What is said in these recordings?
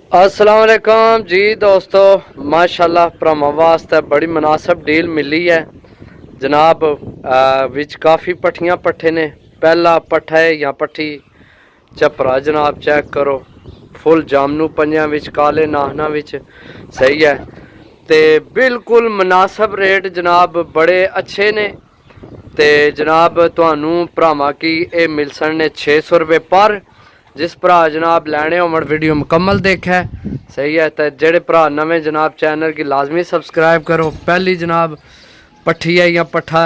अस्सलाम वालेकुम जी दोस्तों, माशाल्लाह भरावां वास्ते बड़ी मुनासिब डील मिली है जनाब। विच काफ़ी पट्ठियां पट्ठे ने। पहला पट्ठा है या पट्ठी झपरा जनाब, चेक करो। फुल जामनू पंजां विच, काले नाहना विच, सही है। ते बिल्कुल मुनासिब रेट जनाब, बड़े अच्छे ने। ते जनाब तुहानू भरावां की ये मिल सकने 600 रुपये पर। जिस भरा जनाब लैने होवन वीडियो मुकम्मल देखा सही है। तो जेड़े भरा नवे जनाब चैनल की लाजमी सब्सक्राइब करो। पहली जनाब पट्ठी है या पट्ठा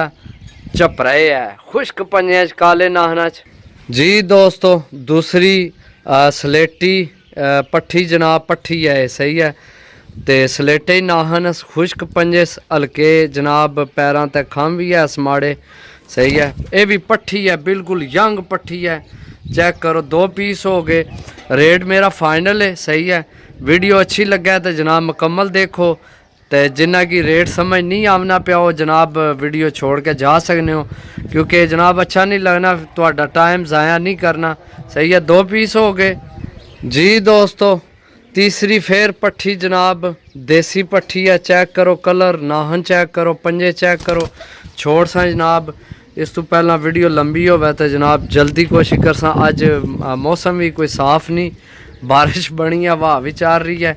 झपरा है, खुश्क पंजे काले नाहना च जी दोस्तों। दूसरी सलेटी पट्ठी जनाब, पट्ठी है सही है। ते सलेटे नाहन, खुश्क पंजे हल्के जनाब, पैरों तक खम भी है समाड़े, सही है। ये भी पट्ठी है, बिल्कुल यंग पट्ठी है। चेक करो, 2 पीस हो गए। रेट मेरा फाइनल है, सही है। वीडियो अच्छी लगे तो जनाब मुकम्मल देखो। तो जिन्ना की रेट समझ नहीं आना पिया हो जनाब, वीडियो छोड़ के जा सकते हो, क्योंकि जनाब अच्छा नहीं लगना, थोड़ा टाइम ज़ाया नहीं करना, सही है। 2 पीस हो गए जी दोस्तों। तीसरी फिर पट्ठी जनाब, देसी पट्ठी है। चेक करो कलर, नाहन चेक करो, पंजे चेक करो। छोड़ सा जनाब, इस तो पहला वीडियो लंबी हो तो जनाब जल्दी कोशिश कर सा। अज मौसम भी कोई साफ नहीं, बारिश बनी है, हवा भी चल रही है,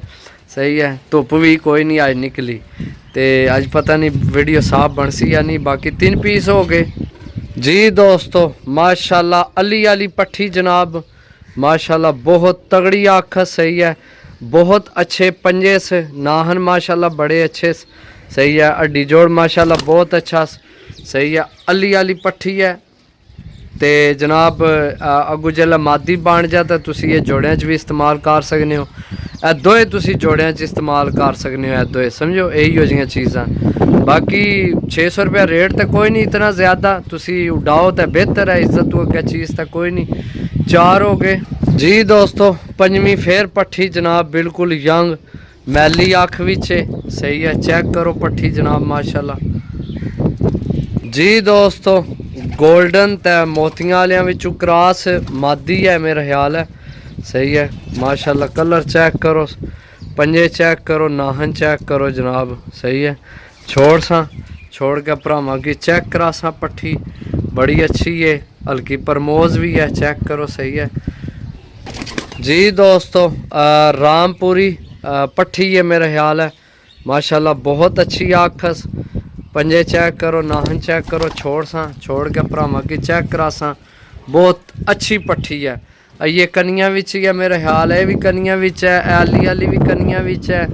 सही है। धुप भी कोई नहीं अज निकली, तो अज पता नहीं वीडियो साफ बन सी या नहीं। बाकी 3 पीस हो गए जी दोस्तों। माशाल्लाह अली वाली पट्ठी जनाब, माशाल्लाह बहुत तगड़ी आँख, सही है। बहुत अच्छे पंजे से नाहन माशाल्लाह बड़े अच्छे, सही है। हड्डी जोड़ माशाल्लाह बहुत अच्छा, सही है। अली वाली पट्ठी है। तो जनाब अगू जल्द मादी बन जाए तो तुम ये जोड़ियां भी इस्तेमाल कर सकते हो। ए दोए तुम जोड़ियां इस्तेमाल कर सकते हो, ए दोए समझो यही हो जी चीज़ा। बाकी 600 रुपया रेट तो कोई नहीं इतना ज़्यादा, तुसी उड़ाओ तो बेहतर है। इज्जत तो क्या चीज़ तो कोई नहीं। 4 हो गए जी दोस्तों। पंजवीं फिर पट्ठी जनाब, बिल्कुल यंग मैली अख विच, सही है। चेक करो पट्ठी जनाब, माशाल्लाह जी दोस्तों। गोल्डन ते मोतियां वालियां विचों क्रॉस मादी है मेरा ख्याल है, सही है। माशाल्लाह कलर चेक करो, पंजे चेक करो, नाहन चेक करो जनाब, सही है। छोड़ के भरावां की चेक करा सा पट्ठी, बड़ी अच्छी है, हल्की परमोज भी है, चेक करो, सही है जी दोस्तों। रामपुरी पट्ठी है मेरा ख्याल है, माशाल्लाह बहुत अच्छी आखस। पंजे चेक करो, नाहन चेक करो। छोड़ के भरावां की चेक करा सा, बहुत अच्छी पट्ठी है। ये कनिया विच है मेरा ख्याल है, भी कनिया विच है, आली वाली भी कनिया विच है,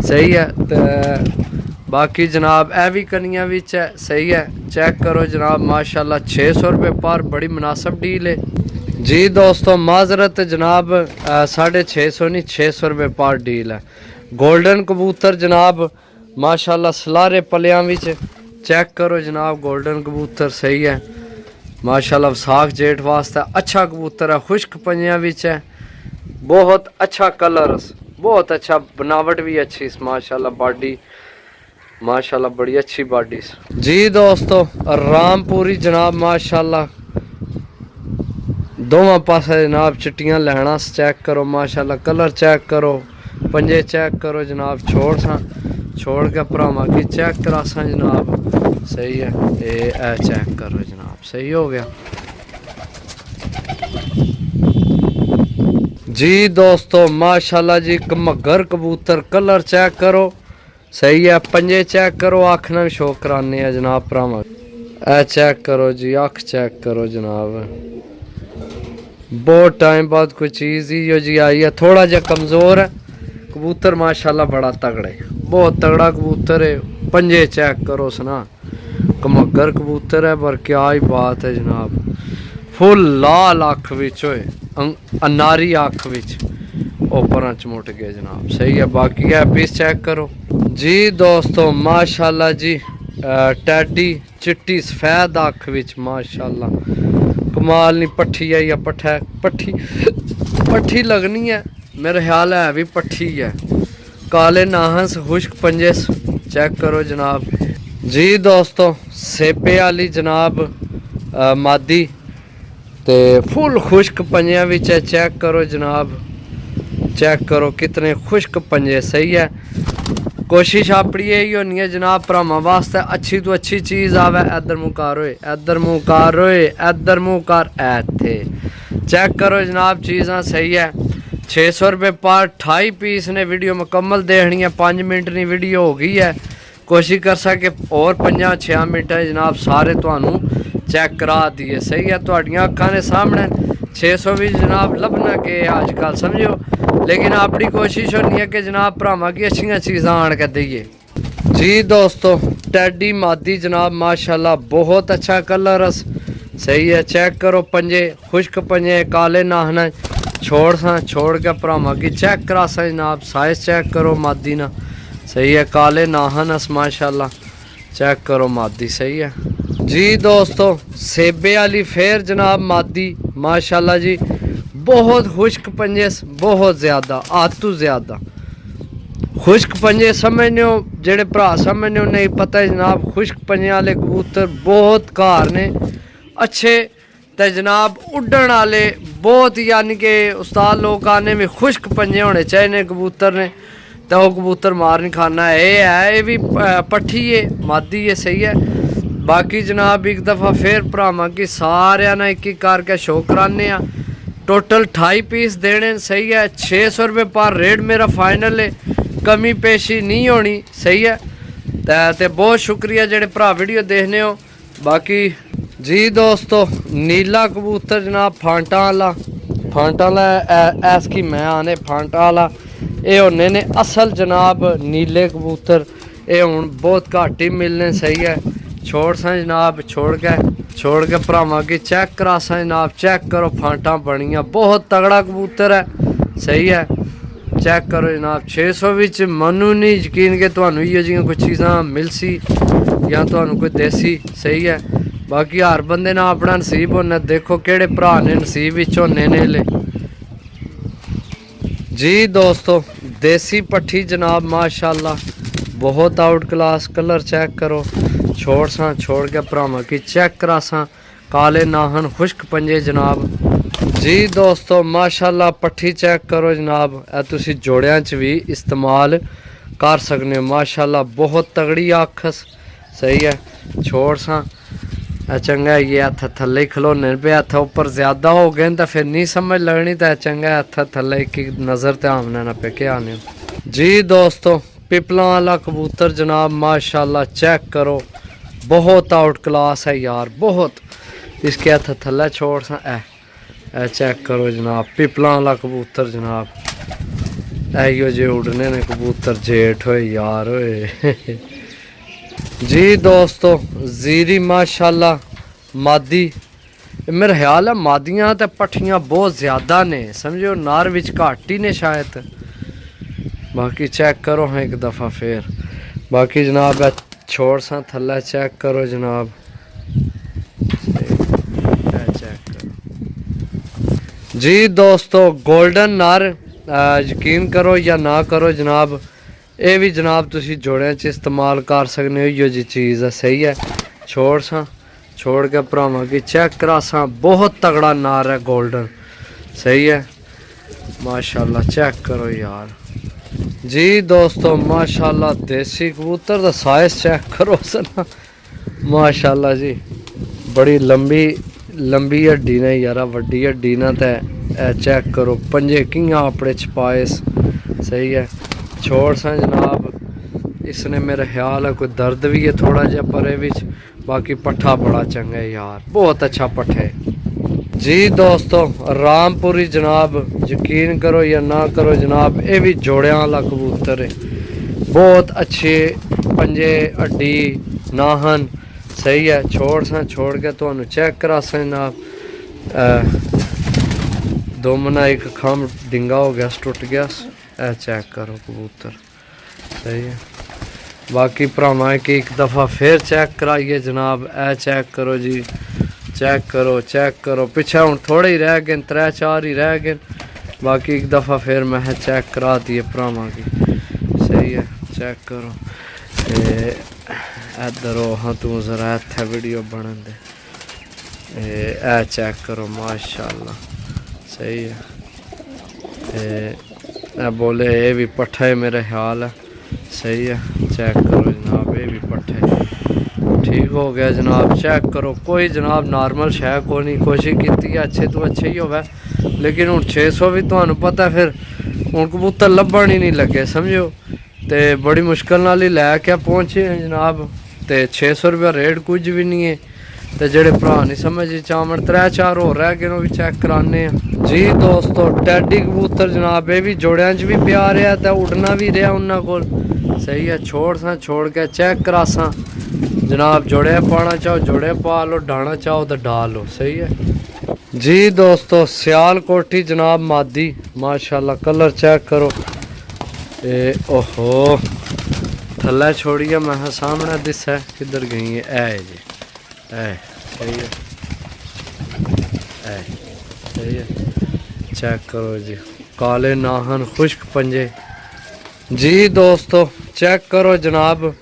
सही है। तो बाकी जनाब ए भी कनिया विच है, सही है। चेक करो जनाब, माशाल्लाह 600 रुपये पर, बड़ी मुनासिब डील है जी दोस्तों। माजरत जनाब 650 नहीं, 600 रुपये पर डील है। गोल्डन कबूतर जनाब, माशाल्लाह सलारे पलियां विच, चेक करो जनाब। गोल्डन कबूतर सही है, माशाल्लाह वसाख जेठ वास्ते अच्छा कबूतर है। खुश्क पंजियां विच है, बहुत अच्छा कलर, बहुत अच्छा बनावट भी अच्छी, माशाल्लाह बॉडी माशाल्लाह बड़ी अच्छी बॉडी जी दोस्तों। रामपुरी जनाब, माशाल्लाह दोवां पासे जनाब चिट्टियां लैना, चेक करो माशाल्लाह। कलर चेक करो, पंजे चेक करो जनाब। छोड़ के भरावां की चेक करा सा जनाब, सही है। ये चेक करो जनाब, सही हो गया जी दोस्तों। माशाल्लाह जी घमगर कबूतर, कलर चेक करो, सही है। पंजे चेक करो, अख ना भी शौक कराने हैं जनाब भरावां। ए चेक करो जी, अख चेक करो जनाब। बहुत टाइम बाद कोई चीज़ ही जी आई है। थोड़ा जा कमज़ोर है कबूतर, माशाल्लाह बड़ा तगड़ा है, बहुत तगड़ा कबूतर है। पंजे चेक करो सना, घमगर कबूतर है, पर क्या ही बात है जनाब। फुल लाल अख विच होए, अनारी अख विच, ओपरा चमुट गए जनाब, सही है। बाकी है पीस चेक करो जी दोस्तों। माशाल्लाह जी टैडी चिट्टी सफेद अख विच, माशाल्लाह कमाल नहीं। पट्ठी है या पट्ठी लगनी है मेरा ख्याल है भी पट्ठी है। काले नाहन खुश्क पंजे चेक करो जनाब जी दोस्तों। सेबे वाली जनाब मादी ते फुल खुश्क पंजियां विच चेक करो जनाब। चेक करो कितने खुश्क पंजे। सही है, कोशिश अपनी यही होनी है जनाब भरावां वास्ते अच्छी तो अच्छी चीज़ आवे। इधर मुँह कर होए, इधर मुँह कर होए, इधर मुँह कर, इत्थे चेक करो जनाब चीज़ां। सही है, 600 रुपये पर 28 पीस ने। वीडियो मुकम्मल देखनी है, 5 मिनट की वीडियो हो गई है। कोशिश कर सके और 5-6 मिनट जनाब सारे तुहानू चेक करा दिए। सही है, तुहाडियां अखां दे सामने 600 भी जनाब लभना के अजकल समझो, लेकिन अपनी कोशिश होनी है कि जनाब भरावां की अच्छी चीज़ां आन के दईए जी। दोस्तों टैडी मादी जनाब माशाल्लाह बहुत अच्छा कलर। सही है, चेक करो पंजे, खुश्क पंजे, काले नाहना छोड़ सा, छोड़ के भरावां की चेक करा सा जनाब। साइज चेक करो मादी ना। सही है, काले नाहन माशाल्लाह, चेक करो मादी। सही है जी। दोस्तों सेबे वाली फेर जनाब मादी माशाल्लाह जी, बहुत खुश्क पंजे, बहुत ज़्यादा आतू ज़्यादा खुश्क पंजे समझने हो। जेड़े भरा समझने हो नहीं पता है जनाब, खुश्क पंजे वाले कबूतर बहुत घर ने अच्छे, तो जनाब उड्डण वाले बहुत, यानी कि उस्ताद लोग आने में खुश्क पंजे होने चाहिए कबूतर ने, तो वो कबूतर मार नहीं खाना है। ये भी पट्ठी है, मादी है। सही है, बाकी जनाब एक दफ़ा फिर भरावां की सारे ना एक एक करके शो कराने। टोटल 28 पीस देने। सही है, 600 रुपये पर रेट मेरा फाइनल है, कमी पेशी नहीं होनी। सही है, तो बहुत शुक्रिया जेड़े भरा वीडियो देखने हो। बाकी जी दोस्तों नीला कबूतर जनाब फांटा वाला, फांटा वाला ऐसकी मैं आने फांटा वाला, ये होने ने असल जनाब नीले कबूतर। ये हूँ बहुत घट ही मिलने। सही है, छोड़ सा जनाब, छोड़ के भरावां की चेक करा सा जनाब। चेक करो फांटा बनिया, बहुत तगड़ा कबूतर है। सही है, चेक करो जनाब। 600 विच मनु नहीं यकीन कि तुहानू इहो जिहियां कोई चीज़ां मिलसी या तुहानू कोई देसी। सही है, बाकी हर बंदे ना अपना नसीब होना। देखो केड़े भरा ने नसीब विच होने ने ले जी। दोस्तों देसी पट्ठी जनाब माशाल्लाह बहुत आउट क्लास। कलर चेक करो, छोड़ सा, छोड़ के भरावां की चेक करा सा। काले नाहन खुश्क पंजे जनाब जी। दोस्तों माशाल्लाह पट्ठी चेक करो जनाब, तुसी जोड़ियां च भी इस्तेमाल कर सकते हो माशाल्लाह, बहुत तगड़ी आखस। सही है, छोड़ सा चंगा। ये हथ थले ही खलोने पे, हथ उपर ज्यादा हो गए तो फिर नहीं समझ लगनी, तो चंगा हथ थले एक नज़र ते आमने ना पे के आने जी। दोस्तों पिपला वाला कबूतर जनाब माशाल्लाह चेक करो, बहुत आउट क्लास है यार, बहुत। इसके हथ थले छोड़ सा ए चेक करो जनाब, पिपला वाला कबूतर जनाब। इो जे उड़ने ने कबूतर जेठ होए यार होए जी। दोस्तों जीरी माशाल्लाह मादी, मेरा ख्याल है मादियाँ तो पट्ठियाँ बहुत ज़्यादा ने समझो, नार विच घट ही ने शायद। बाकी चेक करो हाँ एक दफ़ा फिर। बाकी जनाब छोड़ सा थल्ला चेक करो जनाब, चेक करो जी। दोस्तों गोल्डन नार यकीन करो या ना करो जनाब, ये भी जनाब तुसी जोड़े च इस्तेमाल कर सकते हो, यो जी चीज़ है। सही है, छोड़ सा, छोड़ के भरावां की चेक करा सा, बहुत तगड़ा नार है गोल्डन। सही है माशाल्लाह, चेक करो यार जी। दोस्तों माशाल्लाह देसी कबूतर का साइज चेक करो सना माशाल्लाह जी, बड़ी लंबी हड्डी ने यार, वड्डी हड्डी ना। तो चेक करो पंजे कियां अपने छपाए। सही है, छोड़ सा जनाब। इसने मेरा ख्याल है कोई दर्द भी है थोड़ा जहा परे विच, बाकी पट्ठा बड़ा चंगा है यार, बहुत अच्छा पट्ठा है जी। दोस्तों रामपुरी जनाब यकीन करो या ना करो जनाब, ये भी जोड़ियां वाला कबूतर है, बहुत अच्छे पंजे हड्डी नाहन। सही है, छोड़ सा, छोड़ के तो चेक करा सा जनाब। दो मना एक खम डिंगा हो गया, टुट गया। चेक करो कबूतर। सही है, बाकी भरावां की एक दफ़ा फिर चेक कराइए जनाब। चेक करो जी, चेक करो, चेक करो। पिछे हूँ थोड़े ही रह गए, 3-4 ही रह गए। बाकी एक दफ़ा फिर मैं चेक करा दिए भरावां की। सही है, चेक करो। इधर हाँ तू जरा इत्थे वीडियो बनन दे। चेक करो माशाल्लाह। सही है, बोले ये भी पट्ठा है मेरा ख्याल है। सही है, चेक करो जनाब, ये भी पट्ठे ठीक हो गया जनाब। चेक करो, कोई जनाब नॉर्मल शै को नहीं, कोशिश की अच्छे तो अच्छे ही होवे, लेकिन हूँ 600 भी तो पता फिर हूँ कबूतर लभण ही नहीं लगे समझो, तो बड़ी मुश्किल नाल ही लैके पहुँचे हैं जनाब। तो 600 रुपया रेट कुछ भी नहीं है। तो जेडे भरा नहीं समझ चावण 3-4 हो रह गए भी चेक कराने जी दोस्तों। टैडी कबूतर जनाब ये भी जोड़िया च भी प्यार है, तो उड़ना भी रहा उन्होंने को। सही है, छोड़ के चेक करासा जनाब। जोड़े पाना चाहो जोड़े पा लो, डाना चाहो तो डाल लो। सही है जी दोस्तों। सियाल कोठी जनाब मादी माशाल्लाह, कलर चेक करो। ओहो थल्ला छोड़िए, मैं सामने दिस है किधर गई है, ए जी सही है, सही है। चेक करो जी, काले नाहन खुश्क पंजे जी दोस्तों। चेक करो जनाब।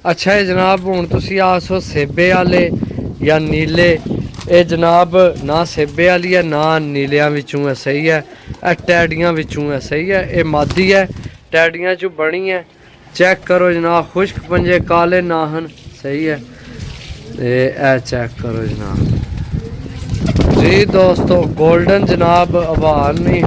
अच्छा है जनाब, हूँ तुसी आसो सेबे वाले या नीले, ये जनाब ना सेबे वाली है ना नीलिया विचों है। सही है, टैडियां विचों है। सही है, ये मादी है, टैडियां चू बनी है। चेक करो जनाब, खुश्क पंजे काले नाहन। सही है, ये चेक करो जनाब जी दोस्तों। गोल्डन जनाब आवाज नहीं,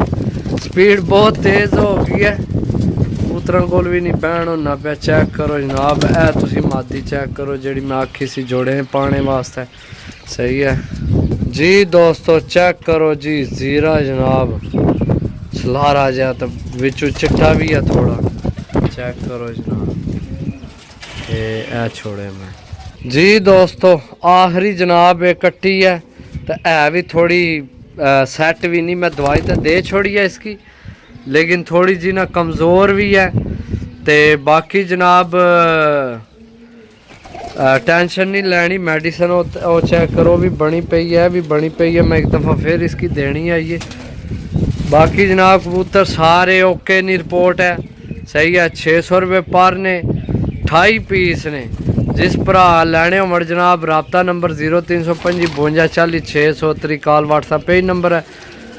स्पीड बहुत तेज हो गई है, कबूतर को भी नहीं बहन होना पे। चेक करो जनाब, ए तुसी मादी चेक करो जेड़ी मैं आखी सी जोड़े पाने वास्ते। सही है जी दोस्तों। चेक करो जी, जीरा जनाब छलारा जा तो बिचू चिट्टा भी है थोड़ा। चेक करो जनाब, ये छोड़े मैं जी दोस्तों। आखिरी जनाब ये कट्टी है, तो है भी थोड़ी सेट भी नहीं, मैं दवाई तो दे छोड़ी है इसकी, लेकिन थोड़ी जी ना कमज़ोर भी है। तो बाकी जनाब टेंशन नहीं लैनी, मेडिसिन वो चेक करो भी बनी पई है, भी बनी पई है। मैं एक दफ़ा फिर इसकी देनी है ये। बाकी जनाब कबूतर सारे ओके नी रिपोर्ट है। सही है, 600 रुपये पर ने 28 पीस ने। जिस भरा लैने हो जनाब, राबता नंबर 0325 52 40 600 कॉल व्हाट्सएप पे ही नंबर है,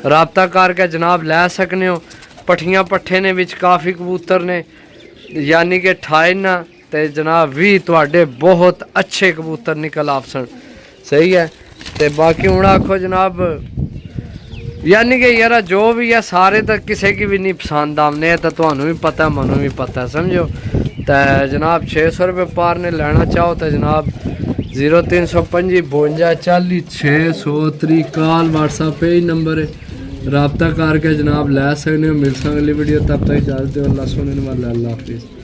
राबता करके जनाब लै सकने हो। पट्ठियाँ पट्ठे ने विच काफ़ी कबूतर ने, यानी कि 28 ना तो जनाब 20 तुहाडे बहुत अच्छे कबूतर निकल आपसन। सही है, तो बाकी हूँ आखो जनाब, यानी कि यार जो भी है सारे तो किसी की भी नहीं पसंद आने, तो तुहानू भी पता है मनु भी पता है समझो। तो जनाब 600 रुपये पार ने लेना चाहो तो जनाब 0325 52 40 600 कॉल व्हाट्सएप पे ही नंबर है, राबता करके जनाब लै सकते हो। मिल सकते अगली वीडियो, तब तक इजाज़त दो। अल्लाह सुनने वाला, अल्लाह हाफिज़।